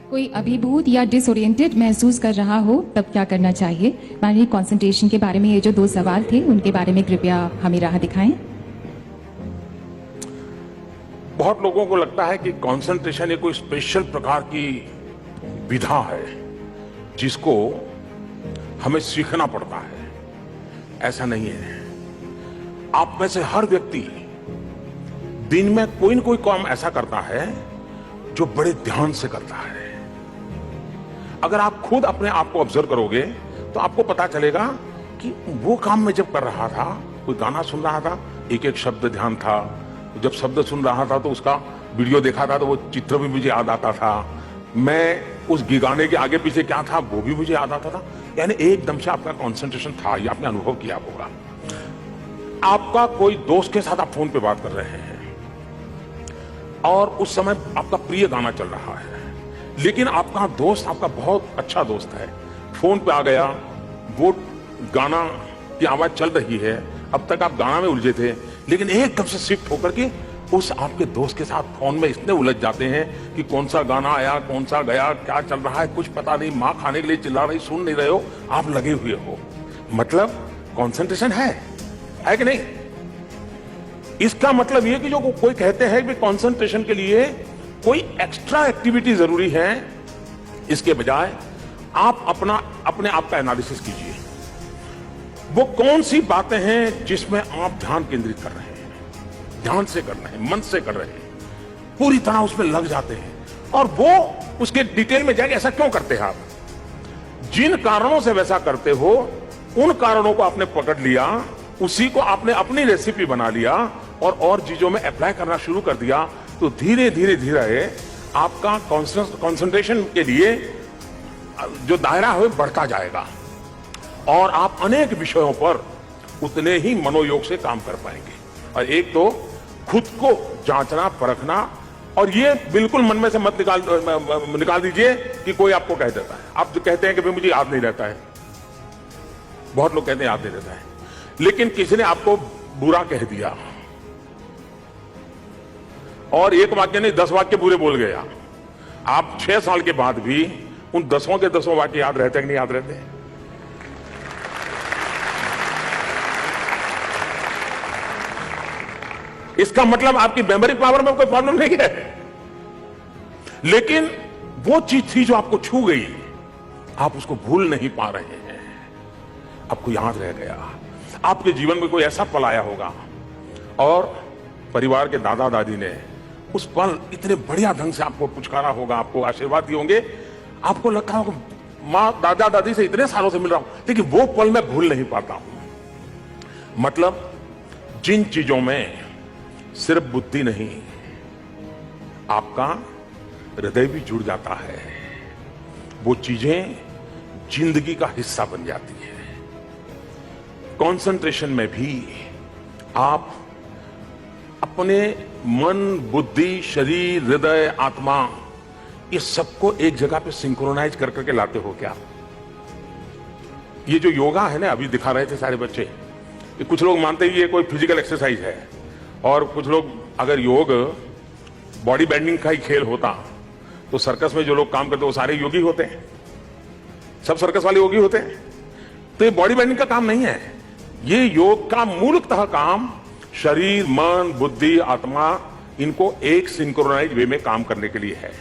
कोई अभिभूत या डिसोरिएंटेड महसूस कर रहा हो तब क्या करना चाहिए? माननीय कंसंट्रेशन के बारे में ये जो 2 सवाल थे उनके बारे में कृपया हमें राह दिखाएं। बहुत लोगों को लगता है कि कंसंट्रेशन एक कोई स्पेशल प्रकार की विधा है जिसको हमें सीखना पड़ता है। ऐसा नहीं है। आप में से हर व्यक्ति दिन में कोई न कोई काम ऐसा करता है जो बड़े ध्यान से करता है। अगर आप खुद अपने आप को ऑब्जर्व करोगे तो आपको पता चलेगा कि वो काम मैं जब कर रहा था, कोई गाना सुन रहा था, एक एक शब्द ध्यान था। जब शब्द सुन रहा था तो उसका वीडियो देखा था तो वो चित्र भी मुझे याद आता था। मैं उस गाने के आगे पीछे क्या था वो भी मुझे याद आता था। यानी एकदम से आपका कंसंट्रेशन था, ये आपने अनुभव किया होगा। आपका कोई दोस्त के साथ आप फोन पे बात कर रहे हैं और उस समय आपका प्रिय गाना चल रहा है, लेकिन आपका दोस्त आपका बहुत अच्छा दोस्त है, फोन पे आ गया, वो गाना की आवाज चल रही है, अब तक आप गाना में उलझे थे, लेकिन एकदम से शिफ्ट होकर के उस आपके दोस्त के साथ फोन में इतने उलझ जाते हैं कि कौन सा गाना आया, कौन सा गया, क्या चल रहा है कुछ पता नहीं, मां खाने के लिए चिल्ला रही, सुन नहीं रहे हो, आप लगे हुए हो। मतलब कंसंट्रेशन है कि नहीं? इसका मतलब ये कि जो कोई कहते हैं कि कंसंट्रेशन के लिए कोई एक्स्ट्रा एक्टिविटी जरूरी है, इसके बजाय आप अपने आप का एनालिसिस कीजिए। वो कौन सी बातें हैं जिसमें आप ध्यान केंद्रित कर रहे हैं, ध्यान से कर रहे हैं, मन से कर रहे हैं, पूरी तरह उसमें लग जाते हैं, और वो उसके डिटेल में जाके ऐसा क्यों करते हैं आप? जिन कारणों से वैसा करते हो उन कारणों को आपने पकड़ लिया, उसी को आपने अपनी रेसिपी बना लिया और चीजों में अप्लाई करना शुरू कर दिया, तो धीरे धीरे धीरे आपका कंसंट्रेशन के लिए जो दायरा है बढ़ता जाएगा और आप अनेक विषयों पर उतने ही मनोयोग से काम कर पाएंगे। और एक तो खुद को जांचना परखना, और ये बिल्कुल मन में से मत निकाल दीजिए कि कोई आपको कह देता है। आप जो कहते हैं कि भाई मुझे याद नहीं रहता है, बहुत लोग कहते हैं याद नहीं रहता है, लेकिन किसी ने आपको बुरा कह दिया और एक वाक्य नहीं 10 वाक्य बुरे बोल गया, आप 6 साल के बाद भी उन 10 के 10 वाक्य याद रहते हैं कि नहीं याद रहते? इसका मतलब आपकी मेमोरी पावर में कोई प्रॉब्लम नहीं है, लेकिन वो चीज थी जो आपको छू गई, आप उसको भूल नहीं पा रहे हैं, आपको याद रह गया। आपके जीवन में कोई ऐसा पल आया होगा और परिवार के दादा दादी ने उस पल इतने बढ़िया ढंग से आपको पुचकारा होगा, आपको आशीर्वाद दिए होंगे, आपको लगता होगा मां दादा दादी से इतने सालों से मिल रहा हूं, लेकिन वो पल मैं भूल नहीं पाता हूं। मतलब जिन चीजों में सिर्फ बुद्धि नहीं, आपका हृदय भी जुड़ जाता है, वो चीजें जिंदगी का हिस्सा बन जाती है। कंसंट्रेशन में भी आप अपने मन, बुद्धि, शरीर, हृदय, आत्मा, ये सबको एक जगह पे सिंक्रोनाइज कर करके लाते हो क्या? ये जो योगा है ना, अभी दिखा रहे थे सारे बच्चे, कि कुछ लोग मानते हैं ये कोई फिजिकल एक्सरसाइज है, और कुछ लोग अगर योग बॉडी बेंडिंग का ही खेल होता तो सर्कस में जो लोग काम करते वो सारे योगी होते हैं, सब सर्कस वाले योगी होते हैं। तो ये बॉडी बेंडिंग का काम नहीं है, ये योग का मूलतः काम शरीर, मन, बुद्धि, आत्मा, इनको एक सिंक्रोनाइज वे में काम करने के लिए है।